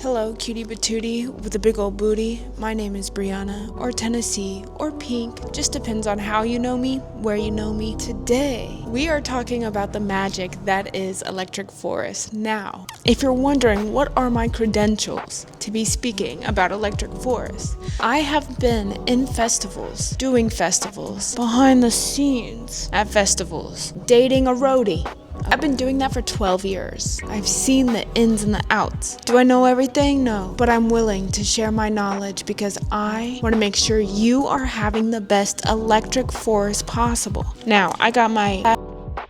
Hello, cutie patootie with a big old booty. My name is Brianna, or Tennessee, or Pink. Just depends on how you know me, where you know me. Today, we are talking about the magic that is Electric Forest. Now, if you're wondering what are my credentials to be speaking about Electric Forest, I have been in festivals, doing festivals, behind the scenes at festivals, dating a roadie. I've been doing that for 12 years. I've seen the ins and the outs. Do I know everything? No. But I'm willing to share my knowledge because I want to make sure you are having the best Electric Forest possible. Now, I got my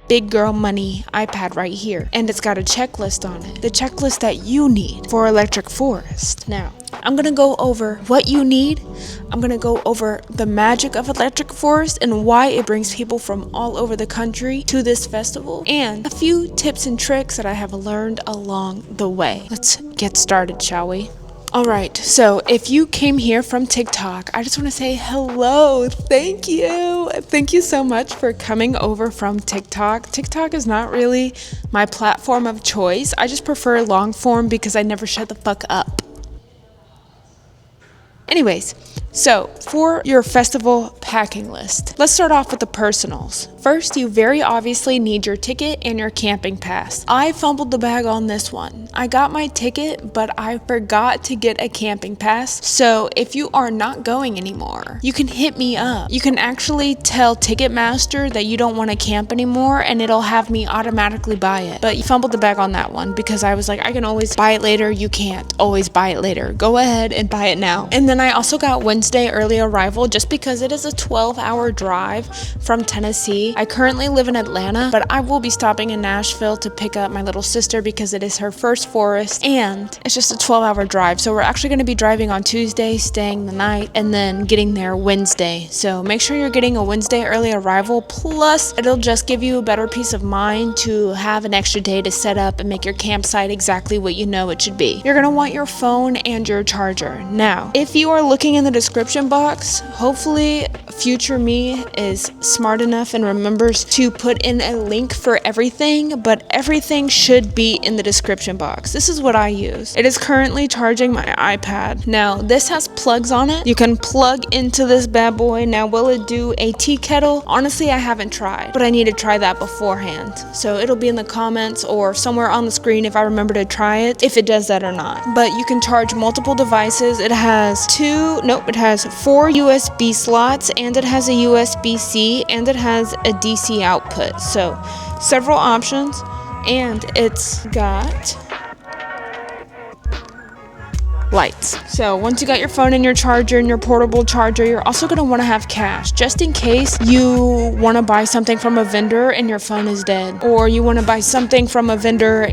big girl money iPad right here, and it's got a checklist on it. The checklist that you need for Electric Forest. Now, I'm gonna go over what you need. I'm gonna go over the magic of Electric Forest and why it brings people from all over the country to this festival, and a few tips and tricks that I have learned along the way. Let's get started, shall we? Alright, so if you came here from TikTok, I just want to say hello. Thank you. Thank you so much for coming over from TikTok. TikTok is not really my platform of choice. I just prefer long form because I never shut the fuck up. Anyways, so for your festival packing list, let's start off with the personals. First, you very obviously need your ticket and your camping pass. I fumbled the bag on this one. I got my ticket, but I forgot to get a camping pass. So if you are not going anymore, you can hit me up. You can actually tell Ticketmaster that you don't want to camp anymore, and it'll have me automatically buy it. But you fumbled the bag on that one because I was like, I can always buy it later. You can't always buy it later. Go ahead and buy it now. And then I also got Wednesday early arrival just because it is a 12-hour drive from Tennessee. I currently live in Atlanta, but I will be stopping in Nashville to pick up my little sister because it is her first forest, and it's just a 12-hour drive. So we're actually going to be driving on Tuesday, staying the night, and then getting there Wednesday. So make sure you're getting a Wednesday early arrival, plus it'll just give you a better peace of mind to have an extra day to set up and make your campsite exactly what you know it should be. You're going to want your phone and your charger. Now, if you are looking in the description box, hopefully future me is smart enough and remembers to put in a link for everything, but everything should be in the description box. This is what I use. It is currently charging my iPad. Now, this has plugs on it. You can plug into this bad boy. Now, will it do a tea kettle? Honestly, I haven't tried, but I need to try that beforehand. So it'll be in the comments or somewhere on the screen if I remember to try it, if it does that or not. But you can charge multiple devices. It has it has 4 USB slots, and it has a USB-C, and it has a DC output. So several options, and it's got lights. So once you got your phone and your charger and your portable charger, you're also going to want to have cash just in case you want to buy something from a vendor and your phone is dead, or you want to buy something from a vendor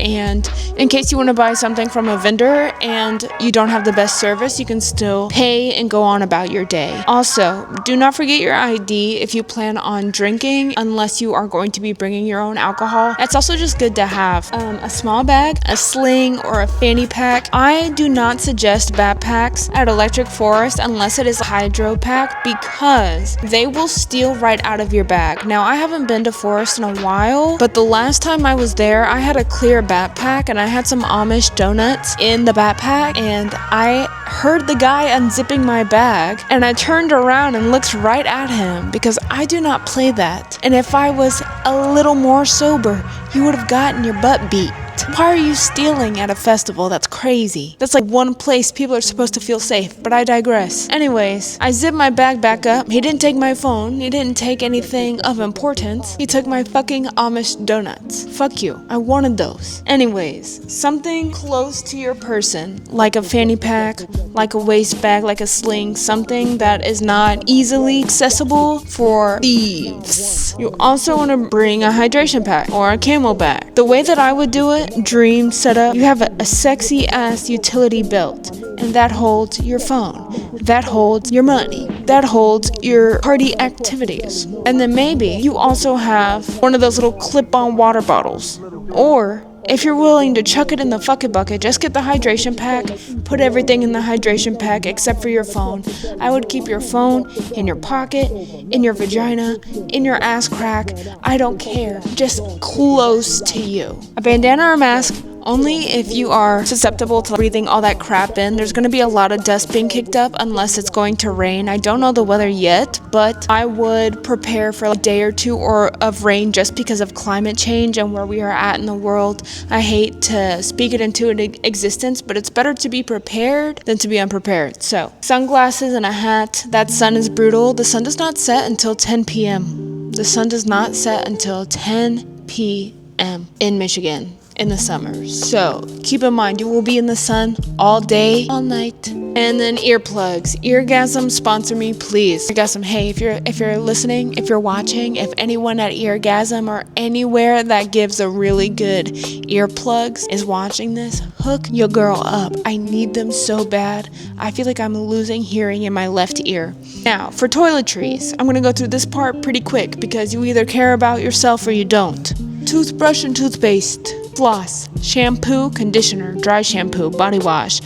and you don't have the best service, you can still pay and go on about your day. Also, do not forget your ID if you plan on drinking, unless you are going to be bringing your own alcohol. It's also just good to have a small bag, a sling, or a fanny pack. I do not suggest backpacks at Electric Forest unless it is a hydro pack, because they will steal right out of your bag. Now, I haven't been to Forest in a while, but the last time I was there, I had a clear backpack and I had some Amish donuts in the backpack, and I heard the guy unzipping my bag, and I turned around and looked right at him because I do not play that. And if I was a little more sober, you would have gotten your butt beat. Why are you stealing at a festival? That's crazy. That's like one place people are supposed to feel safe, but I digress. Anyways, I zipped my bag back up. He didn't take my phone. He didn't take anything of importance. He took my fucking Amish donuts. Fuck you. I wanted those. Anyways, something close to your person, like a fanny pack, like a waist bag, like a sling, something that is not easily accessible for thieves. You also want to bring a hydration pack or a camel bag. The way that I would do it, dream setup, you have a sexy ass utility belt, and that holds your phone, that holds your money, that holds your party activities. And then maybe you also have one of those little clip-on water bottles, or if you're willing to chuck it in the fucking bucket, just get the hydration pack, put everything in the hydration pack except for your phone. I would keep your phone in your pocket, in your vagina, in your ass crack. I don't care. Just close to you. A bandana or mask Only if you are susceptible to breathing all that crap in. There's going to be a lot of dust being kicked up unless it's going to rain. I don't know the weather yet, but I would prepare for a day or two of rain just because of climate change and where we are at in the world. I hate to speak it into existence, but it's better to be prepared than to be unprepared. So, sunglasses and a hat. That sun is brutal. The sun does not set until 10 p.m. The sun does not set until 10 p.m. in Michigan in the summer. So keep in mind, you will be in the sun all day, all night. And then earplugs. Eargasm, sponsor me, please. Eargasm, hey, if you're listening, if you're watching, if anyone at Eargasm or anywhere that gives a really good earplugs is watching this, hook your girl up. I need them so bad. I feel like I'm losing hearing in my left ear. Now, for toiletries, I'm gonna go through this part pretty quick because you either care about yourself or you don't. Toothbrush and toothpaste. Floss, shampoo, conditioner, dry shampoo, body wash,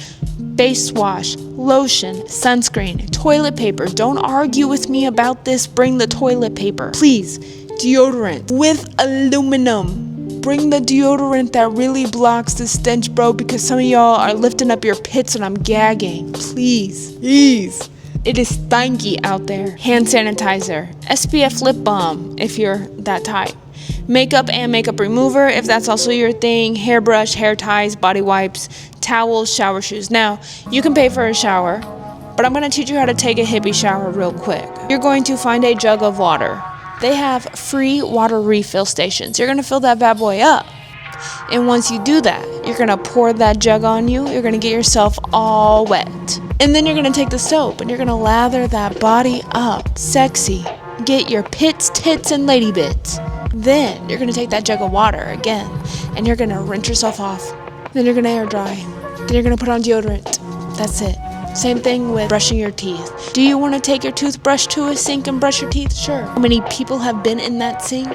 face wash, lotion, sunscreen, toilet paper. Don't argue with me about this. Bring the toilet paper. Please. Deodorant with aluminum. Bring the deodorant that really blocks the stench, bro, because some of y'all are lifting up your pits and I'm gagging. Please. Please. It is stanky out there. Hand sanitizer. SPF lip balm if you're that type. Makeup and makeup remover if that's also your thing. Hairbrush, hair ties, body wipes, towels, shower shoes. Now, you can pay for a shower, but I'm going to teach you how to take a hippie shower real quick. You're going to find a jug of water. They have free water refill stations. You're going to fill that bad boy up. And once you do that, you're going to pour that jug on you. You're going to get yourself all wet. And then you're going to take the soap and you're going to lather that body up. Sexy. Get your pits, tits, and lady bits. Then you're going to take that jug of water again and you're going to rinse yourself off. Then you're going to air dry. Then you're going to put on deodorant. That's it. Same thing with brushing your teeth. Do you want to take your toothbrush to a sink and brush your teeth? Sure. How many people have been in that sink?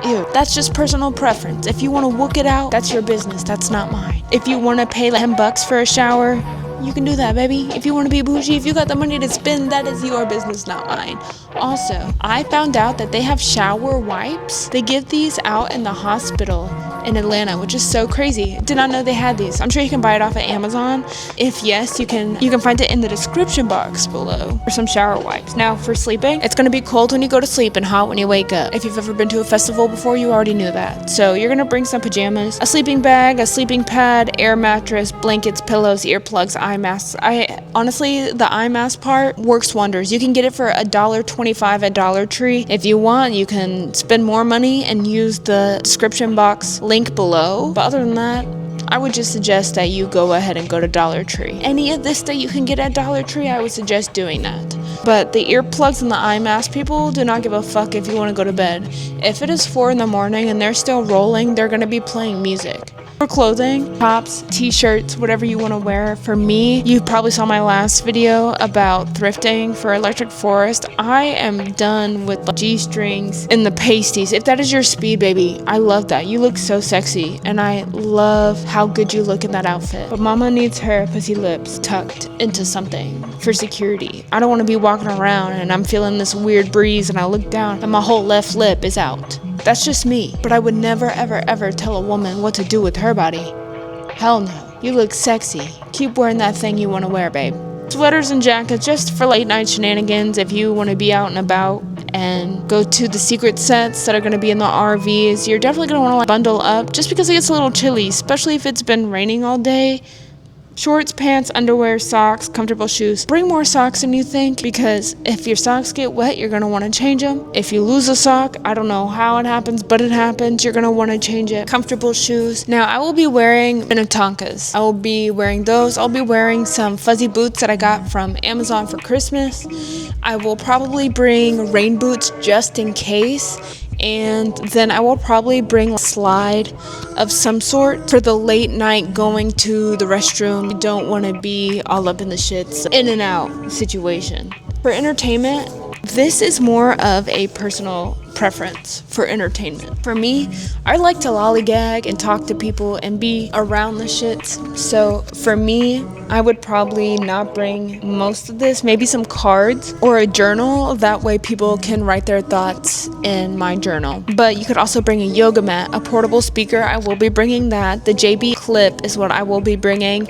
Ew. That's just personal preference. If you want to wook it out, that's your business. That's not mine. If you want to pay like $10 for a shower, you can do that, baby. If you want to be bougie, if you got the money to spend, that is your business, not mine. Also, I found out that they have shower wipes. They give these out in the hospital in Atlanta, which is so crazy. Did not know they had these. I'm sure you can buy it off of Amazon. If yes, you can find it in the description box below for some shower wipes. Now, for sleeping, it's going to be cold when you go to sleep and hot when you wake up. If you've ever been to a festival before, you already knew that. So you're going to bring some pajamas, a sleeping bag, a sleeping pad, air mattress, blankets, pillows, earplugs, eye masks. Honestly, the eye mask part works wonders. You can get it for $1.25 at Dollar Tree. If you want, you can spend more money and use the description box link below. But other than that, I would just suggest that you go ahead and go to Dollar Tree. Any of this that you can get at Dollar Tree, I would suggest doing that. But the earplugs and the eye mask, people do not give a fuck if you want to go to bed. If it is 4 in the morning and they're still rolling, they're going to be playing music. For clothing, tops, t-shirts, whatever you want to wear. For me, you probably saw my last video about thrifting for Electric Forest. I am done with the G-strings and the pasties. If that is your speed, baby, I love that. You look so sexy, and I love how good you look in that outfit. But mama needs her pussy lips tucked into something for security. I don't want to be walking around and I'm feeling this weird breeze and I look down and my whole left lip is out. That's just me. But I would never, ever, ever tell a woman what to do with her body. Hell no. You look sexy. Keep wearing that thing you want to wear, babe. Sweaters and jackets just for late night shenanigans if you want to be out and about and go to the secret sets that are going to be in the RVs. You're definitely going to want to bundle up just because it gets a little chilly, especially if it's been raining all day. Shorts, pants, underwear, socks, comfortable shoes. Bring more socks than you think, because if your socks get wet, you're going to want to change them. If you lose a sock, I don't know how it happens, but it happens. You're going to want to change it. Comfortable shoes. Now, I will be wearing Minnetonkas. I will be wearing those. I'll be wearing some fuzzy boots that I got from Amazon for Christmas. I will probably bring rain boots just in case. And then I will probably bring a slide of some sort for the late night going to the restroom. You don't want to be all up in the shits, in and out situation. For entertainment, This is more of a personal preference for entertainment. For me, I like to lollygag and talk to people and be around the shits. So for me, I would probably not bring most of this, maybe some cards or a journal. That way people can write their thoughts in my journal. But you could also bring a yoga mat, a portable speaker. I will be bringing that. The JB clip is what I will be bringing.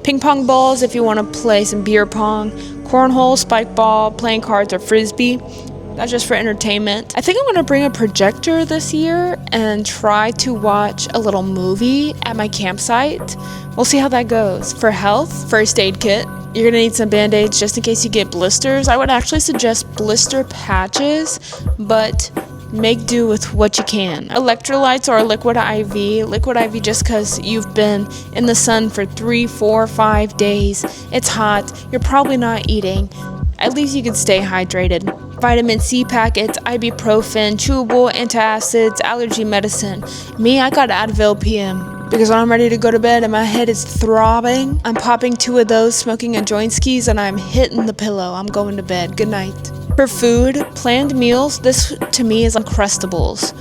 Ping pong balls if you want to play some beer pong. Cornhole, spike ball, playing cards, or frisbee. That's just for entertainment. I think I'm gonna bring a projector this year and try to watch a little movie at my campsite. We'll see how that goes. For health, first aid kit. You're gonna need some band-aids just in case you get blisters. I would actually suggest blister patches, but make do with what you can. Electrolytes or a liquid IV. Liquid IV just because you've been in the sun for 3, 4, 5 days. It's hot. You're probably not eating. At least you can stay hydrated. Vitamin C packets, ibuprofen, chewable antacids, allergy medicine. Me, I got Advil PM because when I'm ready to go to bed and my head is throbbing, I'm popping 2 of those, smoking a joint skis, and I'm hitting the pillow. I'm going to bed. Good night. For food, planned meals, this to me is Uncrustables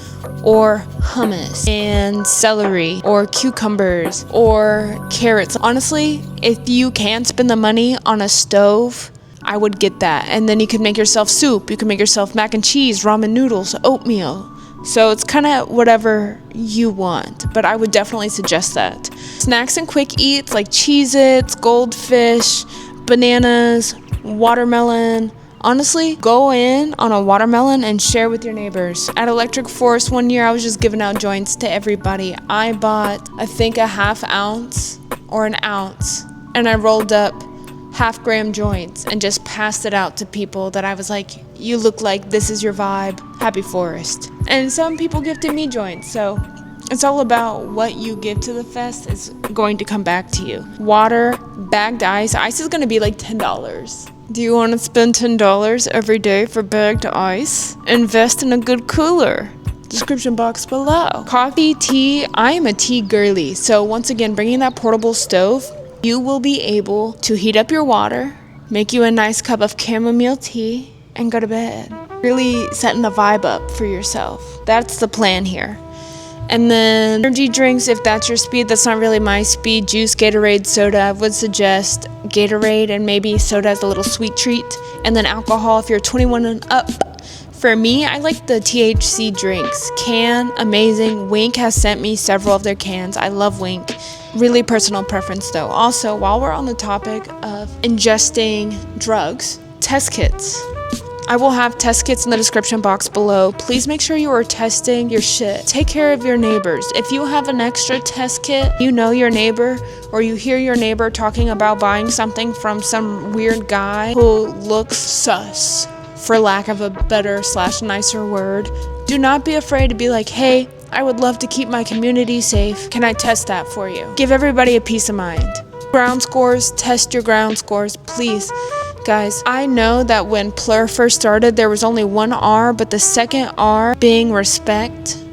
or hummus and celery or cucumbers or carrots. Honestly, if you can spend the money on a stove, I would get that. And then you can make yourself soup. You can make yourself mac and cheese, ramen noodles, oatmeal. So it's kind of whatever you want, but I would definitely suggest that. Snacks and quick eats like Cheez-Its, Goldfish, bananas, watermelon. Honestly, go in on a watermelon and share with your neighbors. At Electric Forest one year, I was just giving out joints to everybody. I bought, I think, a half ounce or an ounce, and I rolled up half-gram joints and just passed it out to people that I was like, you look like this is your vibe. Happy Forest. And some people gifted me joints, so it's all about what you give to the fest is going to come back to you. Water, bagged ice. Ice is going to be like $10. Do you want to spend $10 every day for bagged ice? Invest in a good cooler. Description box below. Coffee, tea. I am a tea girly, so once again, bringing that portable stove, you will be able to heat up your water, make you a nice cup of chamomile tea, and go to bed. Really setting the vibe up for yourself. That's the plan here. And then energy drinks, if that's your speed. That's not really my speed. Juice, Gatorade, soda. I would suggest Gatorade and maybe soda as a little sweet treat. And then alcohol if you're 21 and up. For me, I like the THC drinks. Can, amazing. Wink has sent me several of their cans. I love Wink. Really personal preference though. Also, while we're on the topic of ingesting drugs, test kits. I will have test kits in the description box below. Please make sure you are testing your shit. Take care of your neighbors. If you have an extra test kit, you know your neighbor, or you hear your neighbor talking about buying something from some weird guy who looks sus, for lack of a better / nicer word, do not be afraid to be like, hey, I would love to keep my community safe. Can I test that for you? Give everybody a peace of mind. Ground scores, test your ground scores, please. Guys, I know that when Plur first started, there was only one R, but the second R being respect,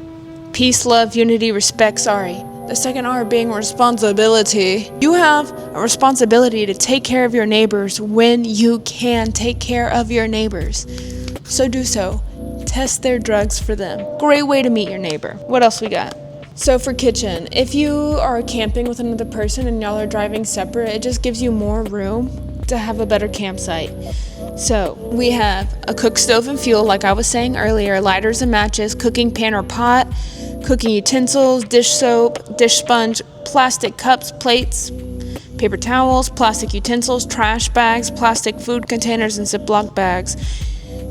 peace, love, unity, respect, the second R being responsibility. You have a responsibility to take care of your neighbors when you can take care of your neighbors. So do so. Test their drugs for them. Great way to meet your neighbor. What else we got? So for kitchen, if you are camping with another person and y'all are driving separate, it just gives you more room to have a better campsite. So we have a cook stove and fuel, like I was saying earlier, lighters and matches, cooking pan or pot, cooking utensils, dish soap, dish sponge, plastic cups, plates, paper towels, plastic utensils, trash bags, plastic food containers, and Ziploc bags.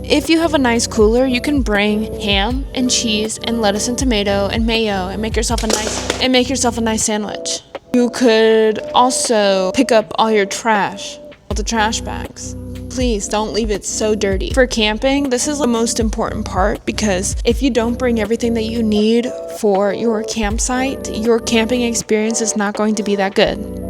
If you have a nice cooler, you can bring ham and cheese and lettuce and tomato and mayo and make yourself a nice sandwich. You could also pick up all your trash, all the trash bags. Please don't leave it so dirty. For camping, this is the most important part because if you don't bring everything that you need for your campsite, your camping experience is not going to be that good.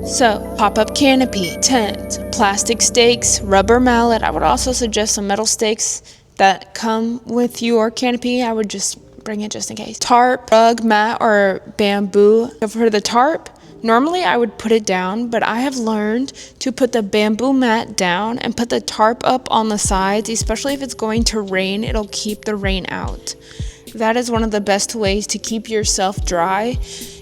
So, pop-up canopy, tent, plastic stakes, rubber mallet. I would also suggest some metal stakes that come with your canopy. I would just bring it just in case. Tarp, rug, mat, or bamboo. So for the tarp, Normally I would put it down, but I have learned to put the bamboo mat down and put the tarp up on the sides, especially if it's going to rain. It'll keep the rain out. That is one of the best ways to keep yourself dry.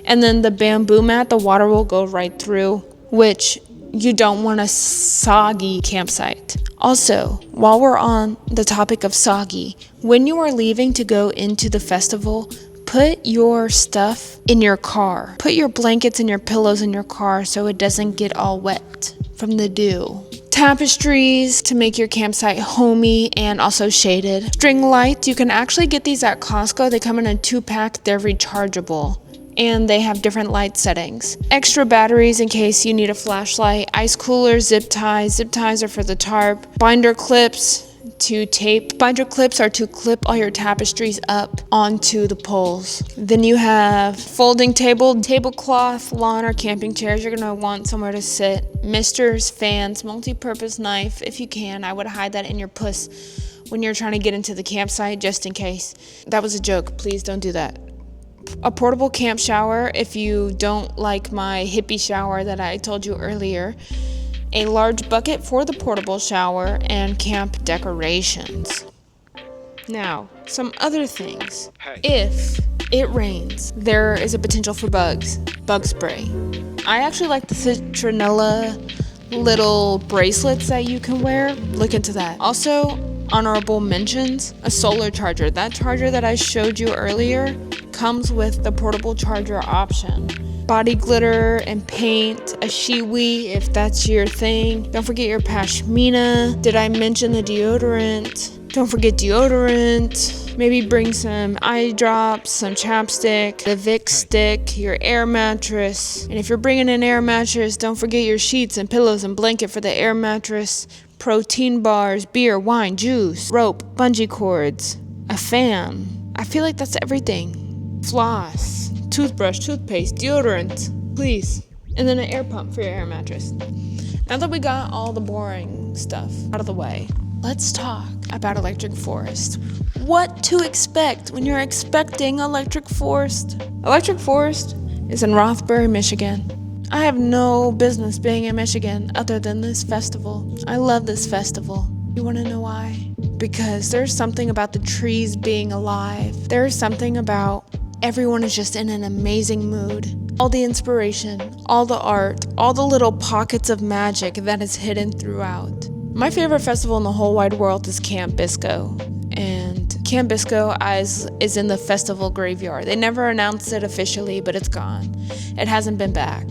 And then the bamboo mat, the water will go right through, which you don't want a soggy campsite. Also, while we're on the topic of soggy, when you are leaving to go into the festival, put your stuff in your car. Put your blankets and your pillows in your car so it doesn't get all wet from the dew. Tapestries to make your campsite homey and also shaded. String lights, you can actually get these at Costco. They come in a 2-pack, they're rechargeable. And they have different light settings. Extra batteries in case you need a flashlight. Ice coolers, zip ties. Zip ties are for the tarp. Binder clips to tape. Binder clips are to clip all your tapestries up onto the poles. Then you have folding table, tablecloth, lawn or camping chairs. You're gonna want somewhere to sit. Misters, fans, multi-purpose knife. If you can, I would hide that in your puss when you're trying to get into the campsite just in case. That was a joke. Please don't do that. A portable camp shower if you don't like my hippie shower that I told you earlier. A large bucket for the portable shower and camp decorations. Now, some other things. If it rains, there is a potential for bugs. Bug spray. I actually like the citronella little bracelets that you can wear. Look into that. Also, honorable mentions, a solar charger. That charger that I showed you earlier comes with the portable charger option. Body glitter and paint, a shiwi if that's your thing. Don't forget your pashmina. Did I mention the deodorant? Don't forget deodorant. Maybe bring some eye drops, some chapstick, the Vicks stick, your air mattress. And if you're bringing an air mattress, don't forget your sheets and pillows and blanket for the air mattress. Protein bars, beer, wine, juice, rope, bungee cords, a fan. I feel like that's everything. Floss, toothbrush, toothpaste, deodorant, please. And then an air pump for your air mattress. Now that we got all the boring stuff out of the way, let's talk about Electric Forest. What to expect when you're expecting Electric Forest. Electric Forest is in Rothbury, Michigan. I have no business being in Michigan other than this festival. I love this festival. You want to know why? Because there's something about the trees being alive. There's something about everyone is just in an amazing mood. All the inspiration, all the art, all the little pockets of magic that is hidden throughout. My favorite festival in the whole wide world is Camp Bisco. And Camp Bisco is in the festival graveyard. They never announced it officially, but it's gone. It hasn't been back.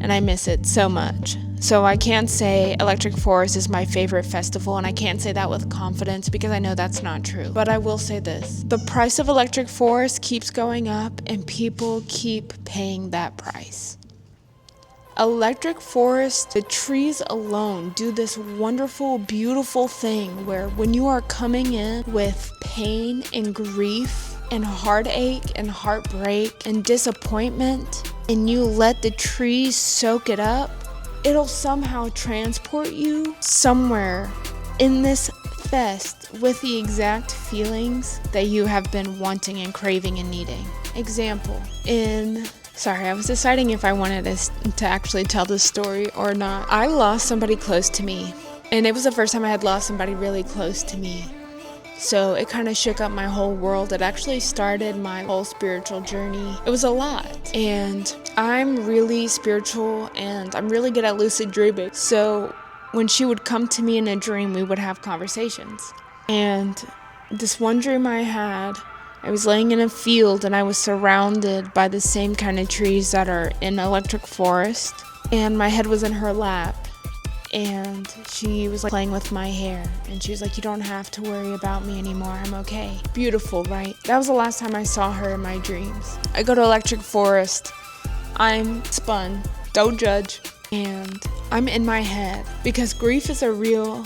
And I miss it so much. So I can't say Electric Forest is my favorite festival, and I can't say that with confidence because I know that's not true. But I will say this. The price of Electric Forest keeps going up, and people keep paying that price. Electric Forest, the trees alone do this wonderful, beautiful thing where when you are coming in with pain and grief and heartache and heartbreak and disappointment, and you let the trees soak it up, it'll somehow transport you somewhere in this fest with the exact feelings that you have been wanting and craving and needing. Example, I was deciding if I wanted to actually tell this story or not. I lost somebody close to me, and it was the first time I had lost somebody really close to me. So it kind of shook up my whole world. It actually started my whole spiritual journey. It was a lot. And I'm really spiritual and I'm really good at lucid dreaming. So when she would come to me in a dream, we would have conversations. And this one dream I had, I was laying in a field and I was surrounded by the same kind of trees that are in Electric Forest. And my head was in her lap. And she was playing with my hair. And she was like, "You don't have to worry about me anymore. I'm okay." Beautiful, right? That was the last time I saw her in my dreams. I go to Electric Forest. I'm spun. Don't judge. And I'm in my head. Because grief is a real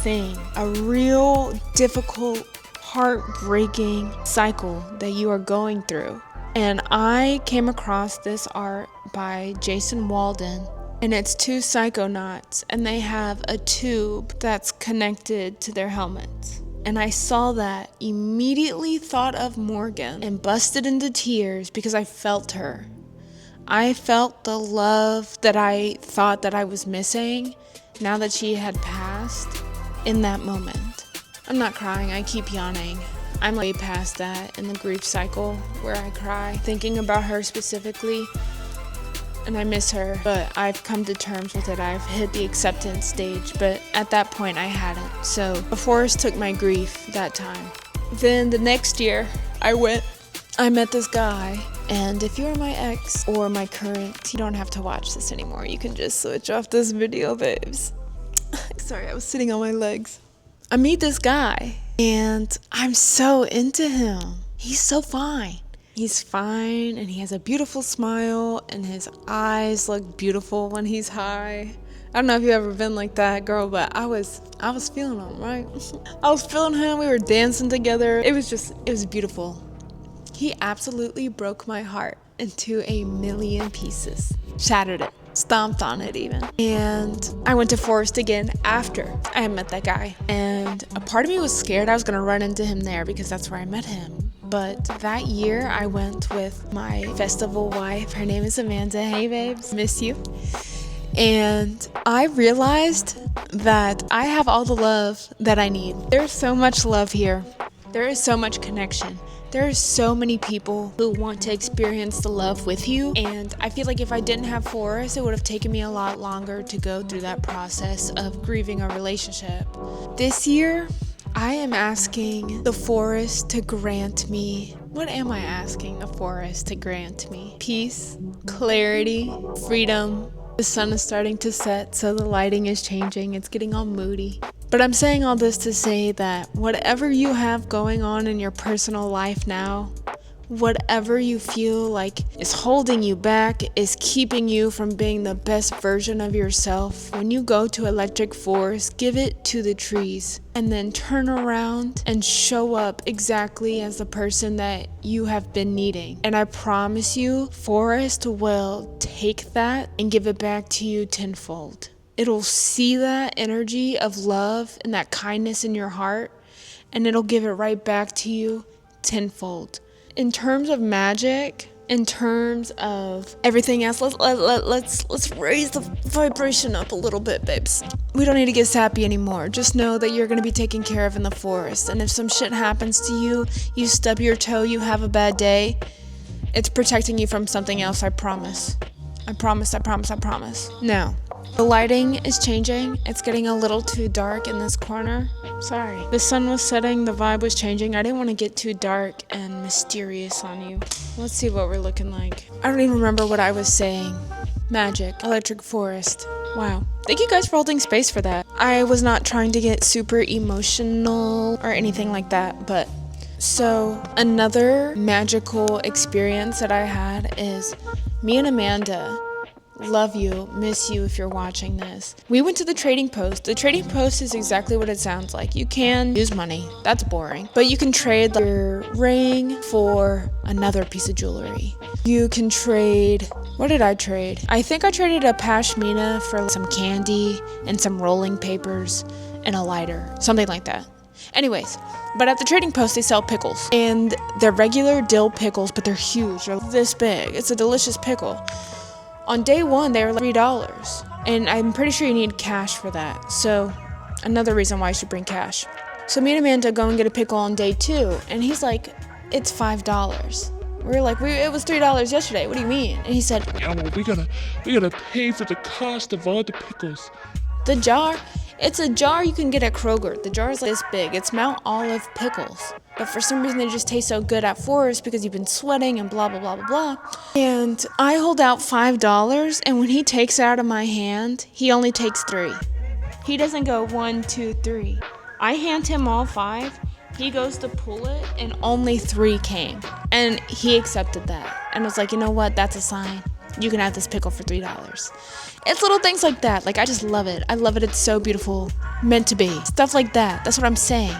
thing. A real difficult, heartbreaking cycle that you are going through. And I came across this art by Jason Walden. And it's two psychonauts, and they have a tube that's connected to their helmets. And I saw that, immediately thought of Morgan, and busted into tears because I felt her. I felt the love that I thought that I was missing now that she had passed in that moment. I'm not crying, I keep yawning. I'm way past that in the grief cycle where I cry, thinking about her specifically, and I miss her, but I've come to terms with it. I've hit the acceptance stage, but at that point I hadn't. So the forest took my grief that time. Then the next year, I met this guy, and if you're my ex or my current, you don't have to watch this anymore. You can just switch off this video, babes. Sorry, I was sitting on my legs. I meet this guy, and I'm so into him. He's so fine. He's fine, and he has a beautiful smile, and his eyes look beautiful when he's high. I don't know if you've ever been like that, girl, but I was feeling him, right? I was feeling him. We were dancing together. It was beautiful. He absolutely broke my heart into a million pieces. Shattered it. Stomped on it even. And I went to Forest again after I had met that guy. And a part of me was scared I was going to run into him there because that's where I met him. But that year I went with my festival wife. Her name is Amanda. Hey babes, miss you. And I realized that I have all the love that I need. There's so much love here. There is so much connection. There are so many people who want to experience the love with you, and I feel like if I didn't have Forrest, it would have taken me a lot longer to go through that process of grieving a relationship. This year, I am asking the forest to grant me, what am I asking the forest to grant me? Peace, clarity, freedom. The sun is starting to set, so the lighting is changing. It's getting all moody. But I'm saying all this to say that whatever you have going on in your personal life now, whatever you feel like is holding you back, is keeping you from being the best version of yourself, when you go to Electric Forest, give it to the trees and then turn around and show up exactly as the person that you have been needing. And I promise you, Forest will take that and give it back to you tenfold. It'll see that energy of love and that kindness in your heart, and it'll give it right back to you tenfold. In terms of magic, in terms of everything else, let's raise the vibration up a little bit, babes. We don't need to get sappy anymore. Just know that you're gonna be taken care of in the forest, and if some shit happens to you, you stub your toe, you have a bad day, it's protecting you from something else, I promise. I promise. Now, the lighting is changing. It's getting a little too dark in this corner. Sorry. The sun was setting, the vibe was changing. I didn't want to get too dark and mysterious on you. Let's see what we're looking like. I don't even remember what I was saying. Magic, Electric Forest. Wow. Thank you guys for holding space for that. I was not trying to get super emotional or anything like that, but so another magical experience that I had is me and Amanda. Love you, miss you if you're watching this. We went to the trading post. The trading post is exactly what it sounds like. You can use money, that's boring, but you can trade your ring for another piece of jewelry. You can trade, what did I trade? I think I traded a pashmina for some candy and some rolling papers and a lighter, something like that. Anyways, but at the trading post they sell pickles, and they're regular dill pickles, but they're huge, they're this big. It's a delicious pickle. On day one, they were like $3, and I'm pretty sure you need cash for that. So, another reason why you should bring cash. So me and Amanda go and get a pickle on day 2, and he's like, it's $5. We're like, it was $3 yesterday. What do you mean? And he said, yeah, well, we gotta pay for the cost of all the pickles. The jar, it's a jar you can get at Kroger. The jar is like this big. It's Mount Olive pickles. But for some reason, they just taste so good at Forest because you've been sweating and blah, blah, blah, blah, blah. And I hold out $5, and when he takes it out of my hand, he only takes 3. He doesn't go 1, 2, 3. I hand him all 5. He goes to pull it, and only 3 came. And he accepted that. And I was like, you know what? That's a sign. You can have this pickle for $3. It's little things like that. Like, I just love it. I love it. It's so beautiful. Meant to be. Stuff like that. That's what I'm saying.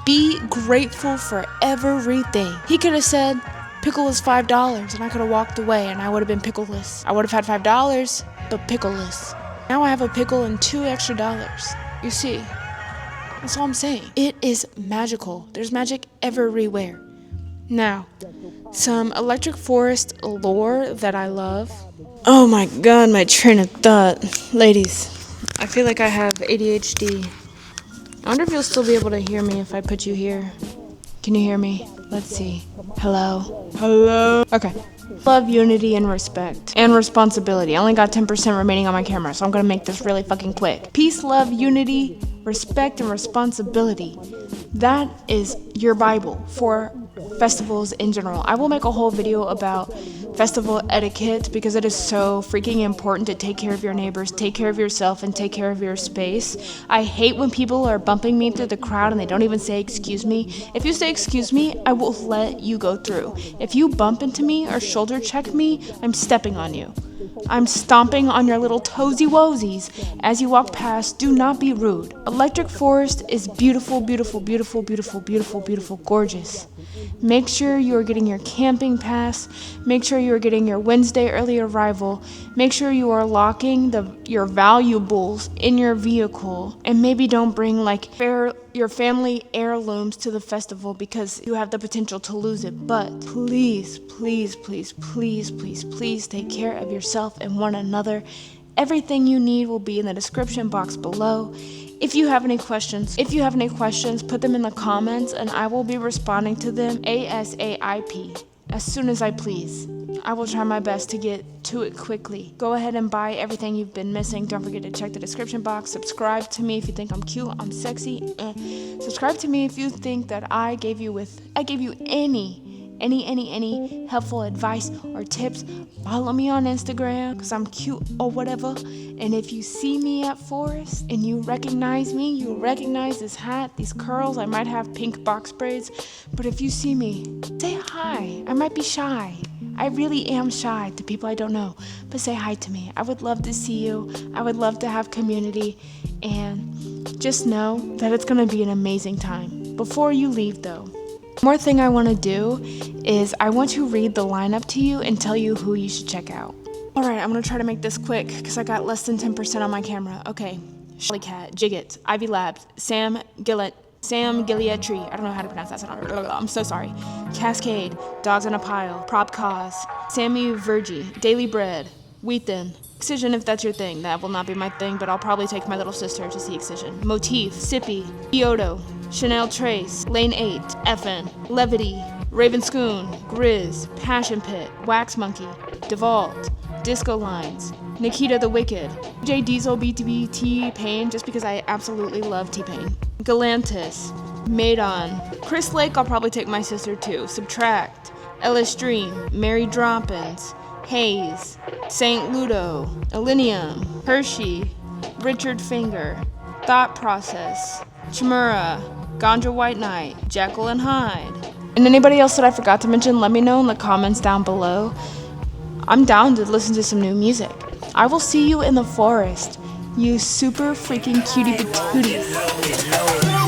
Be grateful for everything. He could have said, pickle is $5, and I could have walked away, and I would have been pickleless. I would have had $5, but pickleless. Now I have a pickle and $2 extra. You see? That's all I'm saying. It is magical. There's magic everywhere. Now, some electric forest lore that I love. Oh my god, my train of thought. Ladies, I feel like I have ADHD. I wonder if you'll still be able to hear me if I put you here. Can you hear me? Let's see. Hello? Hello? Okay. Love, unity, and respect. And responsibility. I only got 10% remaining on my camera, so I'm gonna make this really fucking quick. Peace, love, unity, respect, and responsibility. That is your Bible for festivals in general. I will make a whole video about festival etiquette because it is so freaking important to take care of your neighbors, take care of yourself, and take care of your space. I hate when people are bumping me through the crowd and they don't even say excuse me. If you say excuse me, I will let you go through. If you bump into me or shoulder check me, I'm stepping on you. I'm stomping on your little toesy woesies as you walk past. Do not be rude. Electric Forest is beautiful, beautiful, beautiful, beautiful, beautiful, beautiful, gorgeous. Make sure you are getting your camping pass. Make sure you are getting your Wednesday early arrival. Make sure you are locking your valuables in your vehicle. And maybe don't bring your family heirlooms to the festival because you have the potential to lose it. But please, please, please, please, please, please take care of yourself and one another. Everything you need will be in the description box below. If you have any questions, put them in the comments and I will be responding to them ASAP, as soon as I please. I will try my best to get to it quickly. Go ahead and buy everything you've been missing. Don't forget to check the description box. Subscribe to me if you think I'm cute, I'm sexy. Subscribe to me if you think that I gave you any helpful advice or tips. Follow me on Instagram because I'm cute or whatever. And if you see me at Forest and you recognize me, you recognize this hat, these curls, I might have pink box braids, but if you see me, say hi. I might be shy. I really am shy to people I don't know, but say hi to me. I would love to see you. I would love to have community, and just know that it's going to be an amazing time. Before you leave though, one more thing I want to do is I want to read the lineup to you and tell you who you should check out. Alright, I'm going to try to make this quick because I got less than 10% on my camera. Okay, Shelly Cat, Jiggit, Ivy Labs, Sam Gilead Tree. I don't know how to pronounce that. I'm so sorry. Cascade, Dogs in a Pile, Prop Cause, Sammy Virgie, Daily Bread, Wheathen, Excision if that's your thing. That will not be my thing, but I'll probably take my little sister to see Excision. Motif, Sippy, Kyoto, Chanel Trace, Lane 8, FN, Levity, Ravenscoon, Grizz, Passion Pit, Wax Monkey, Devault, Disco Lines, Nikita the Wicked, J Diesel BTB T-Pain, just because I absolutely love T-Pain, Galantis, Maidon, Chris Lake, I'll probably take my sister too, Subtract, Ellis Dream, Mary Droppins, Hayes, Saint Ludo, Elenium, Hershey, Richard Finger, Thought Process, Chimera, Ganja White Knight, Jekyll and Hyde. And anybody else that I forgot to mention, let me know in the comments down below. I'm down to listen to some new music. I will see you in the forest, you super freaking cutie patooties.